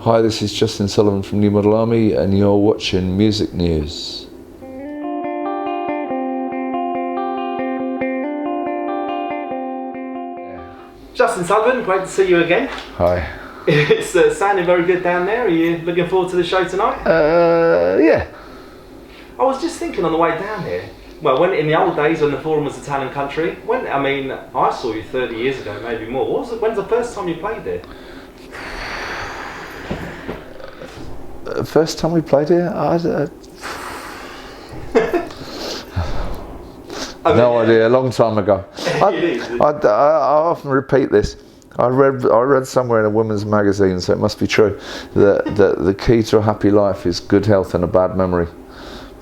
Hi, this is Justin Sullivan from New Model Army, and you're watching Music News. Justin Sullivan, great to see you again. Hi. It's sounding very good down there. Are you looking forward to the show tonight? Yeah. I was just thinking on the way down here. Well, when in the old days when the Forum was a town and country, I saw you 30 years ago, maybe more. When's the first time you played there? First time we played here? No idea, a long time ago. I often repeat this. I read somewhere in a women's magazine, so it must be true, that the key to a happy life is good health and a bad memory.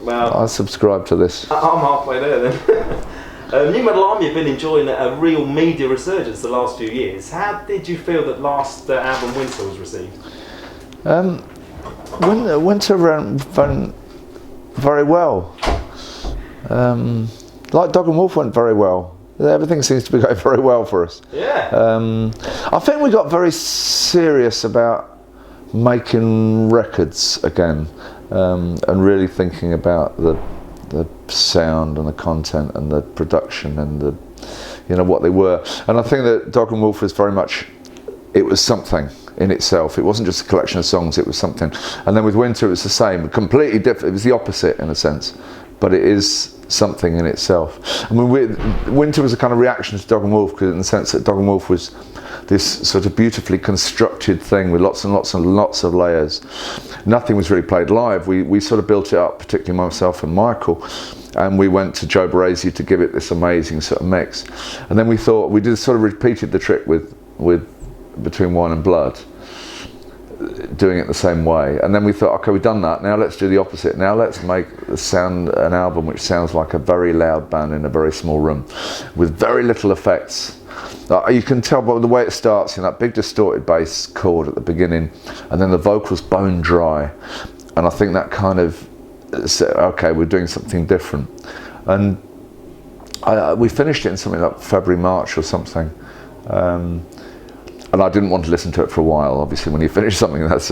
Well, I subscribe to this. I'm halfway there then. New Model Army have been enjoying a real media resurgence the last few years. How did you feel that last album Winter was received? Winter went very well. Like Dog and Wolf went very well. Everything seems to be going very well for us. Yeah. I think we got very serious about making records again, and really thinking about the sound and the content and the production and what they were. And I think that Dog and Wolf was very much, it was something in itself. It wasn't just a collection of songs, it was something. And then with Winter it was the same, completely different. It was the opposite in a sense, but it is something in itself. I mean, Winter was a kind of reaction to Dog and Wolf, because in the sense that Dog and Wolf was this sort of beautifully constructed thing with lots and lots and lots of layers. Nothing was really played live. We sort of built it up, particularly myself and Michael, and we went to Joe Barresi to give it this amazing sort of mix. And then we thought, we did sort of repeated the trick with Between Wine and Blood, doing it the same way. And then we thought, okay, we've done that, now let's do the opposite. Now let's make an album which sounds like a very loud band in a very small room with very little effects. You can tell by the way it starts, that big distorted bass chord at the beginning, and then the vocals bone dry. And I think that kind of said, okay, we're doing something different. And we finished it in something like February, March or something. And I didn't want to listen to it for a while. Obviously, when you finish something, that's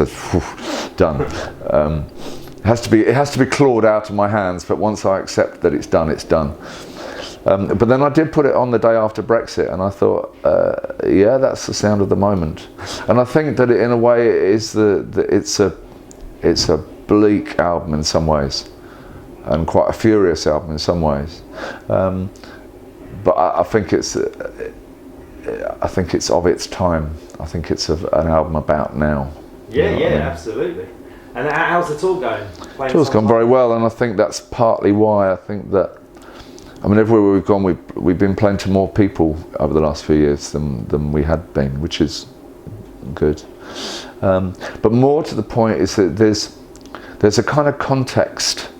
done. It has to be clawed out of my hands. But once I accept that it's done, it's done. But then I did put it on the day after Brexit, and I thought, yeah, that's the sound of the moment. And I think that in a way, it's a bleak album in some ways, and quite a furious album in some ways. But I think it's of its time. I think it's an album about now. Yeah, absolutely. And how's the tour going? Tour's gone very well, and I think that's partly why. I think that, everywhere we've gone, we've been playing to more people over the last few years than we had been, which is good. But more to the point is that there's a kind of context.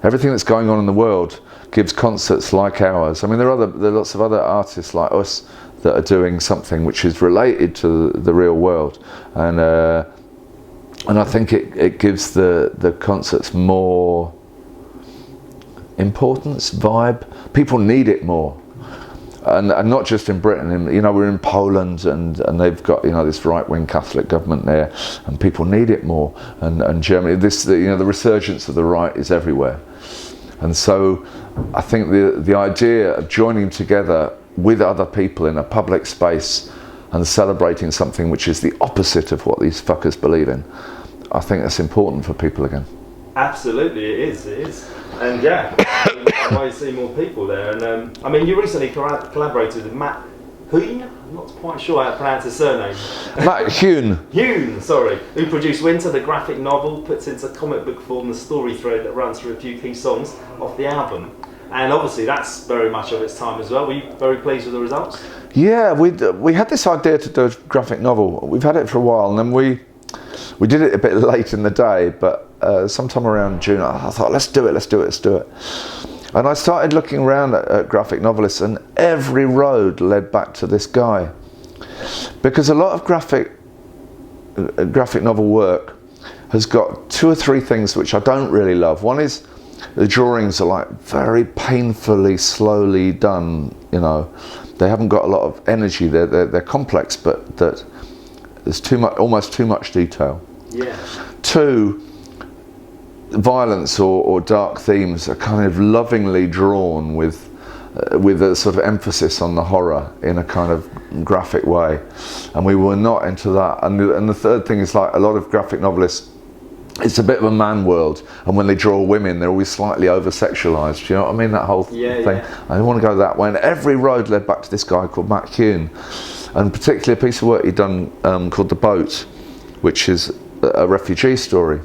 Everything that's going on in the world gives concerts like ours. There are lots of other artists like us that are doing something which is related to the real world, and I think it gives the concerts more importance, vibe. People need it more, and not just in Britain. We're in Poland, and they've got this right-wing Catholic government there, and people need it more. And Germany, the resurgence of the right is everywhere, and so I think the idea of joining together with other people in a public space and celebrating something which is the opposite of what these fuckers believe in, I think that's important for people again. Absolutely, it is. And yeah, I want to see more people there. And you recently collaborated with Matt Hoon, I'm not quite sure how to pronounce his surname. Matt Hoon, sorry, who produced Winter, the graphic novel, puts into comic book form the story thread that runs through a few key songs off the album. And obviously that's very much of its time as well. Were you very pleased with the results? Yeah, we had this idea to do a graphic novel. We've had it for a while, and then we did it a bit late in the day, but sometime around June I thought, let's do it. And I started looking around at graphic novelists, and every road led back to this guy. Because a lot of graphic novel work has got two or three things which I don't really love. One is the drawings are like very painfully, slowly done, They haven't got a lot of energy, they're complex, but that there's too much, almost too much detail. Yeah. 2, violence or dark themes are kind of lovingly drawn with a sort of emphasis on the horror in a kind of graphic way, and we were not into that. And the third thing is, like a lot of graphic novelists, it's a bit of a man world, and when they draw women, they're always slightly over-sexualised. Do you know what I mean? That whole thing. Yeah. I didn't want to go that way. And every road led back to this guy called Matt Kuhn, and particularly a piece of work he'd done called The Boat, which is a refugee story.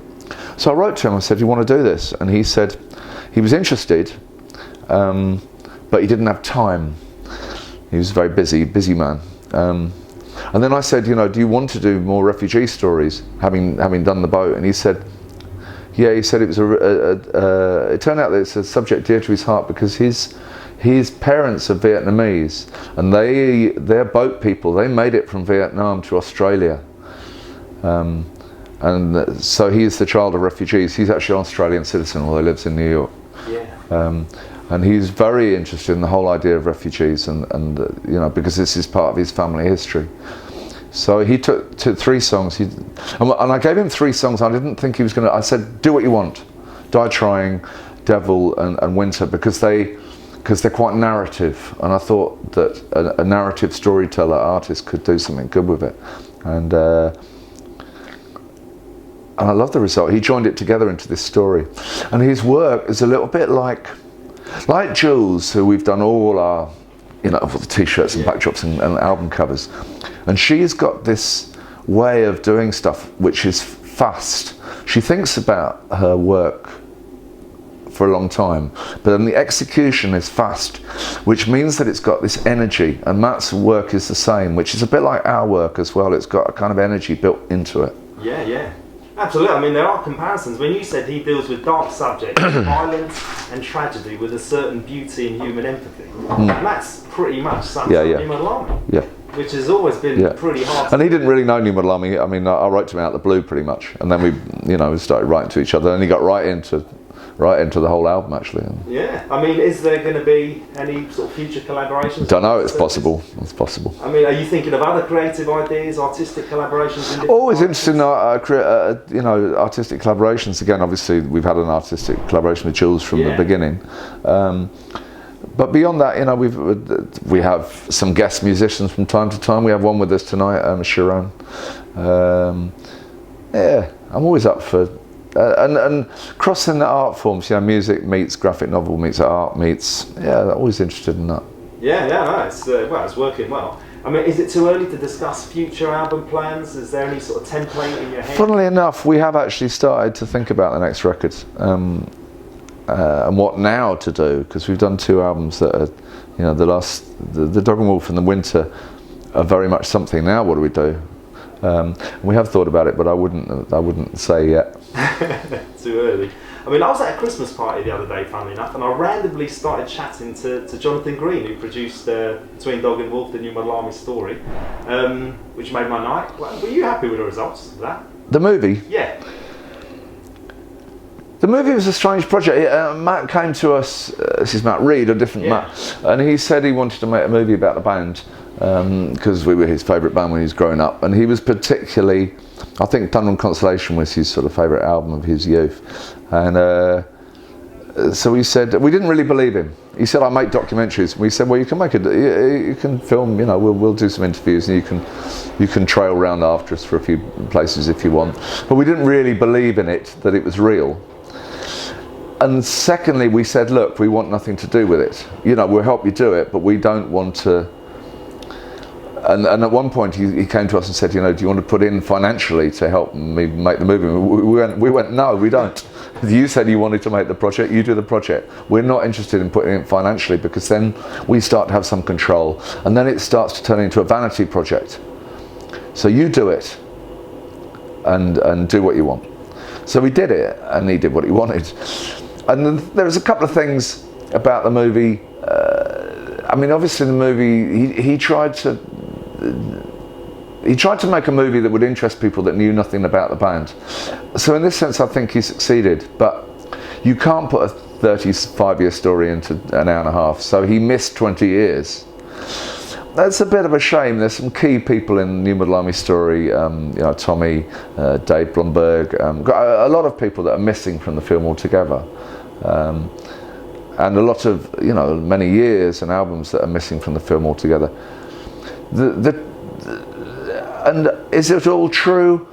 So I wrote to him, I said, you want to do this? And he said he was interested, but he didn't have time. He was a very busy man. And then I said, you know, do you want to do more refugee stories, having done The Boat? And he said, yeah. He said it was it turned out that it's a subject dear to his heart because his parents are Vietnamese, and they're boat people. They made it from Vietnam to Australia, and so he's the child of refugees. He's actually an Australian citizen, although he lives in New York. Yeah. And he's very interested in the whole idea of refugees, and you know, because this is part of his family history. So he took 3 songs, and I gave him 3 songs. I didn't think he was going to. I said, do what you want, Die Trying, Devil, and Winter, because they're quite narrative, and I thought that a narrative storyteller artist could do something good with it, and I love the result. He joined it together into this story, and his work is a little bit like Jules, who we've done all our, you know, the t-shirts and backdrops and album covers, and she's got this way of doing stuff which is fast. She thinks about her work for a long time, but then the execution is fast, which means that it's got this energy, and Matt's work is the same, which is a bit like our work as well. It's got a kind of energy built into it. Yeah. Absolutely. I mean, there are comparisons. When you said he deals with dark subjects, violence and tragedy with a certain beauty and human empathy, and that's pretty much something Nima Lamy. Yeah. Which has always been pretty hard. And he didn't really know Nima Lamy. I mean, I wrote to him out of the blue pretty much, and then we started writing to each other, and he got right into the whole album actually. Yeah. I mean, is there going to be any sort of future collaborations? Don't know. It's possible. It's possible. I mean, are you thinking of other creative ideas, artistic collaborations? Always interested in artistic collaborations. Again, obviously, we've had an artistic collaboration with Jules from the beginning. But beyond that, you know, we have some guest musicians from time to time. We have one with us tonight, Sharon. I'm always up for and crossing the art forms. You know, music meets graphic novel meets art meets. Yeah, always interested in that. No, it's working well. I mean, is it too early to discuss future album plans? Is there any sort of template in your head? Funnily enough, we have actually started to think about the next records. And what now to do, because we've done 2 albums that are, you know, the Dog and Wolf and the Winter are very much something. Now what do we do? We have thought about it, but I wouldn't say yet. Too early. I mean, I was at a Christmas party the other day, funnily enough, and I randomly started chatting to Jonathan Green, who produced Between Dog and Wolf, the Nima Lamy story, which made my night. Were you happy with the results of that? The movie? Yeah. The movie was a strange project. Matt came to us, this is Matt Reed, a different Matt, and he said he wanted to make a movie about the band because we were his favourite band when he was growing up, and he was particularly, I think Thunder and Consolation was his sort of favourite album of his youth, and so he said, we didn't really believe him. He said, I make documentaries. We said, well, you can film, you know, we'll do some interviews, and you can trail around after us for a few places if you want, but we didn't really believe in it, that it was real. And secondly, we said, look, we want nothing to do with it. You know, we'll help you do it, but we don't want to. And at one point, he came to us and said, you know, do you want to put in financially to help me make the movie? We went, no, we don't. You said you wanted to make the project, you do the project. We're not interested in putting it in financially, because then we start to have some control, and then it starts to turn into a vanity project. So you do it, and do what you want. So we did it, and he did what he wanted. And then there was a couple of things about the movie. I mean, obviously the movie, he tried to make a movie that would interest people that knew nothing about the band. So in this sense, I think he succeeded. But you can't put a 35-year story into an hour and a half. So he missed 20 years. that's a bit of a shame. There's some key people in New Model Army story, Tommy, Dave Blomberg, got a lot of people that are missing from the film altogether. And a lot of, many years and albums that are missing from the film altogether. And is it all true?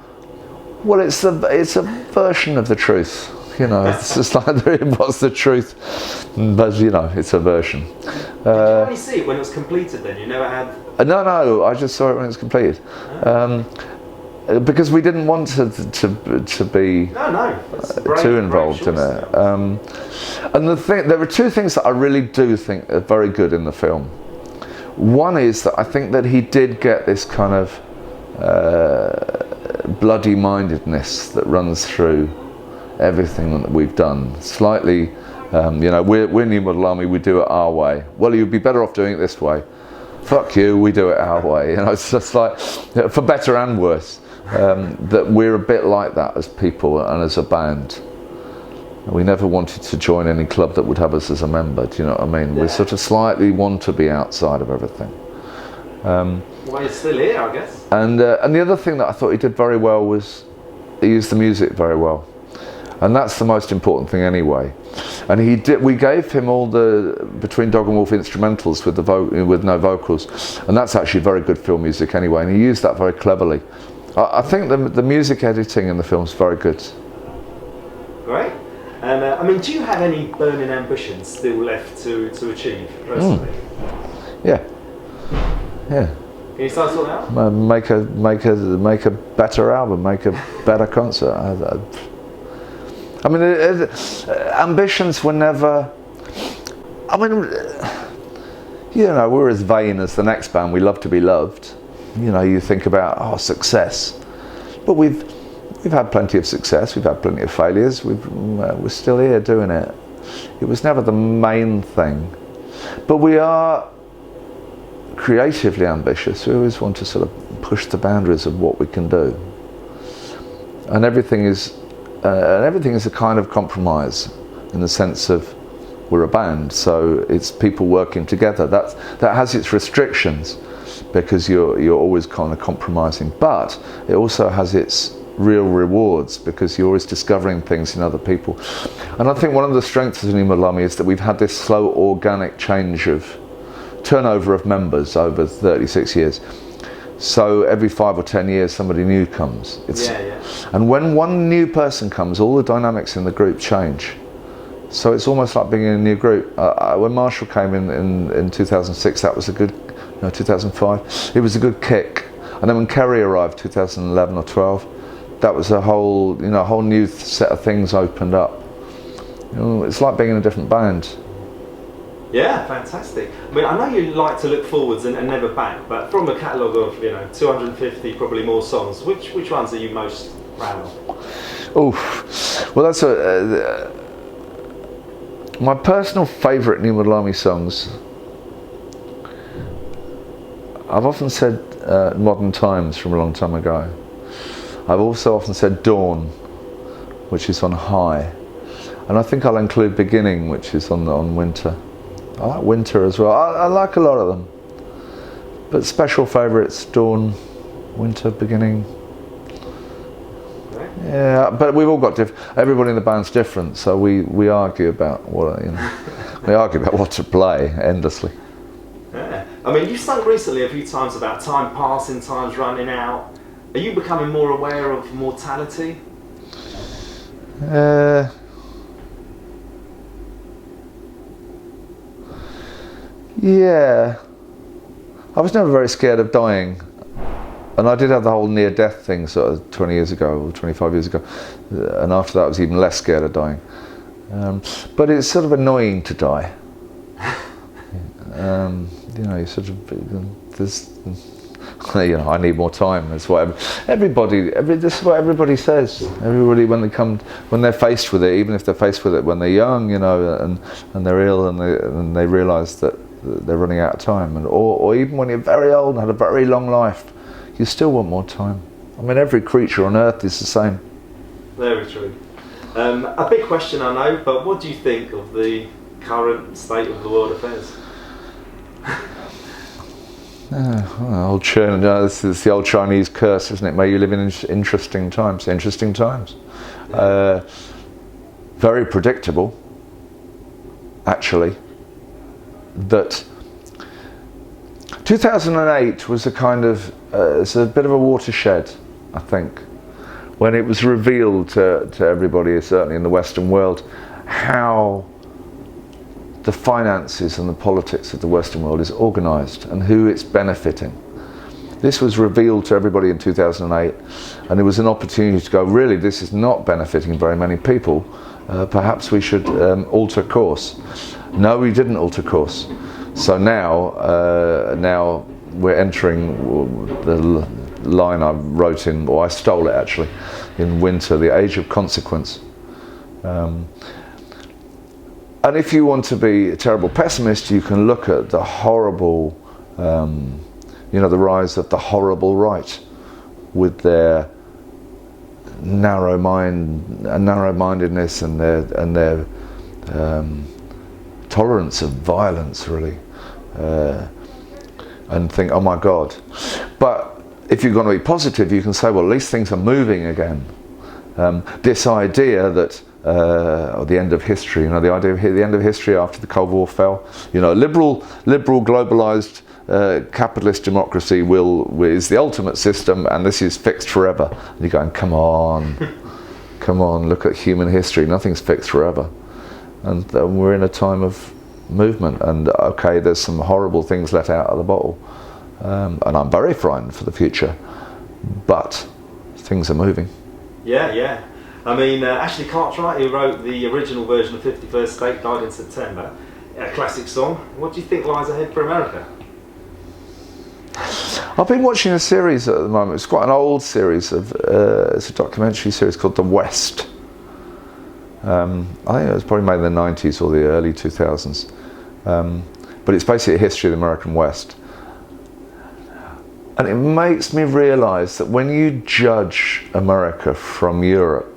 Well, it's a version of the truth. It's just like what's the truth, but it's a version. Did you only see it when it was completed? Then you never had. No, I just saw it when it was completed. Because we didn't want to be too involved in it. And there are two things that I really do think are very good in the film. One is that I think that he did get this kind of bloody mindedness that runs through everything that we've done. Slightly, we're New Model Army, we do it our way. Well, you'd be better off doing it this way. Fuck you, we do it our way. It's just like, for better and worse, that we're a bit like that as people and as a band. We never wanted to join any club that would have us as a member, do you know what I mean? Yeah. We sort of slightly want to be outside of everything. Well, you're still here, I guess. And the other thing that I thought he did very well was he used the music very well. And that's the most important thing anyway. And we gave him all the Between Dog and Wolf instrumentals with no vocals, and that's actually very good film music anyway, and he used that very cleverly. I think the music editing in the film is very good. Great. And do you have any burning ambitions still left to achieve personally? Yeah. Can you start sorting out? Make a better album, make a better concert. Ambitions were never. We're as vain as the next band. We love to be loved. You think about success, but we've had plenty of success. We've had plenty of failures. We're still here doing it. It was never the main thing, but we are creatively ambitious. We always want to sort of push the boundaries of what we can do, and everything is a kind of compromise in the sense of we're a band, so it's people working together. That has its restrictions because you're always kind of compromising, but it also has its real rewards because you're always discovering things in other people. And I think one of the strengths of New Model Army is that we've had this slow organic change of turnover of members over 36 years. So every 5 or 10 years somebody new comes. And when one new person comes, all the dynamics in the group change. So it's almost like being in a new group. When Marshall came in 2006, that was 2005, it was a good kick. And then when Kerry arrived 2011 or 12, that was a whole new set of things opened up. It's like being in a different band. Yeah, fantastic. I know you like to look forwards and never back, but from a catalogue of 250 probably more songs, which ones are you most proud of? Well, that's my personal favourite New Model Army songs. I've often said Modern Times from a long time ago. I've also often said Dawn, which is on High, and I think I'll include Beginning, which is on Winter. I like Winter as well. I like a lot of them, but special favourites: Dawn, Winter, Beginning. Right. Yeah, but we've all got everybody in the band's different, so we argue about what to play endlessly. Yeah. You've sung recently a few times about time passing, time's running out. Are you becoming more aware of mortality? Yeah. I was never very scared of dying. And I did have the whole near-death thing sort of 20 years ago or 25 years ago. And after that I was even less scared of dying. But it's sort of annoying to die. You sort of, I need more time. That's what this is what everybody says. Everybody when they're faced with it, even if they're faced with it when they're young, and they're ill and they realise that they're running out of time, or even when you're very old and had a very long life, you still want more time. Every creature on earth is the same. Very true. A big question, I know, but what do you think of the current state of the world affairs? Old churn. This is the old Chinese curse, isn't it? May you live in interesting times. Interesting times. Very predictable, actually. That 2008 was a kind of it's a bit of a watershed, I think, when it was revealed to everybody, certainly in the Western world, how the finances and the politics of the Western world is organised and who it's benefiting. This was revealed to everybody in 2008, and it was an opportunity to go, really, this is not benefiting very many people. Perhaps we should alter course. No, we didn't alter course. So now we're entering the line I wrote in, or I stole it actually, in Winter, the age of consequence. And if you want to be a terrible pessimist, you can look at the horrible, the rise of the horrible right, with their narrow-mindedness and their tolerance of violence, really, and think, oh my God. But if you're going to be positive, you can say, well, at least things are moving again. This idea that or the end of history, the idea of the end of history after the Cold War fell, liberal globalized capitalist democracy is the ultimate system, and this is fixed forever. And you're going, come on, look at human history, nothing's fixed forever. And we're in a time of movement, and okay, there's some horrible things let out of the bottle, and I'm very frightened for the future, but things are moving. Yeah. I mean, Ashley Cartwright, who wrote the original version of 51st State, died in September. A classic song. What do you think lies ahead for America? I've been watching a series at the moment. It's quite an old series. It's a documentary series called The West. I think it was probably made in the 90s or the early 2000s. But it's basically a history of the American West. And it makes me realise that when you judge America from Europe,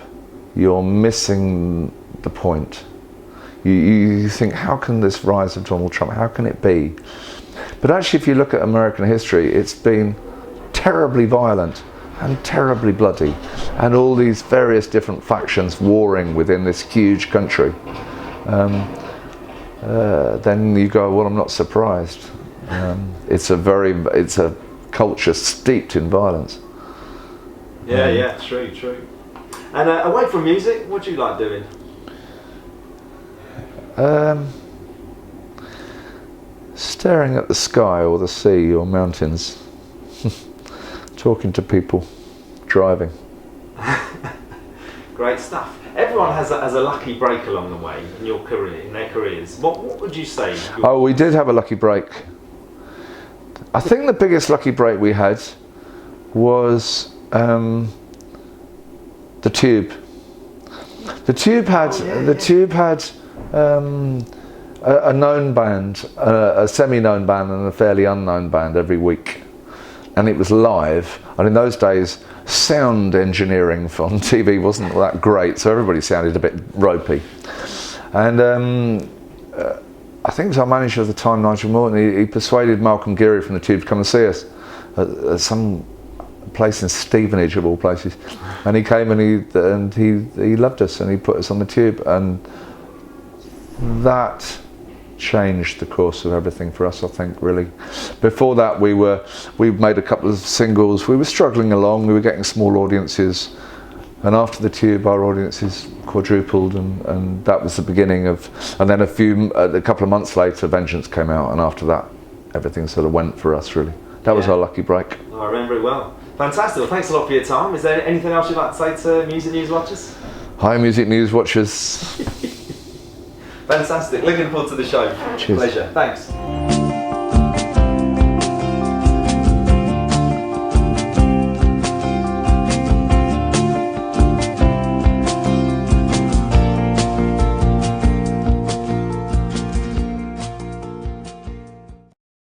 you're missing the point. You think, how can this rise of Donald Trump, how can it be? But actually, if you look at American history, it's been terribly violent and terribly bloody, and all these various different factions warring within this huge country. Then you go, well, I'm not surprised. It's a culture steeped in violence. Yeah, true. And away from music, what do you like doing? Staring at the sky or the sea or mountains, talking to people, driving. Great stuff. Everyone has a lucky break along the way in your career, in their careers. What would you say? Oh, we did have a lucky break. I think the biggest lucky break we had was the Tube. The Tube had a known band, a semi-known band, and a fairly unknown band every week, and it was live. And in those days, sound engineering on TV wasn't that great, so everybody sounded a bit ropey. And I think it was our manager at the time, Nigel Morton. He persuaded Malcolm Geary from the Tube to come and see us at some place in Stevenage, of all places. And he came and he loved us, and he put us on the Tube, and that changed the course of everything for us, I think, really. Before that, we made a couple of singles. We were struggling along. We were getting small audiences, and after the Tube, our audiences quadrupled, and that was the beginning of. And then a couple of months later, Vengeance came out, and after that, everything sort of went for us, really. That was our lucky break. I remember it well. Fantastic. Well, thanks a lot for your time. Is there anything else you'd like to say to Music News watchers? Hi, Music News watchers. Fantastic. Looking forward to the show. Cheers. Pleasure. Thanks.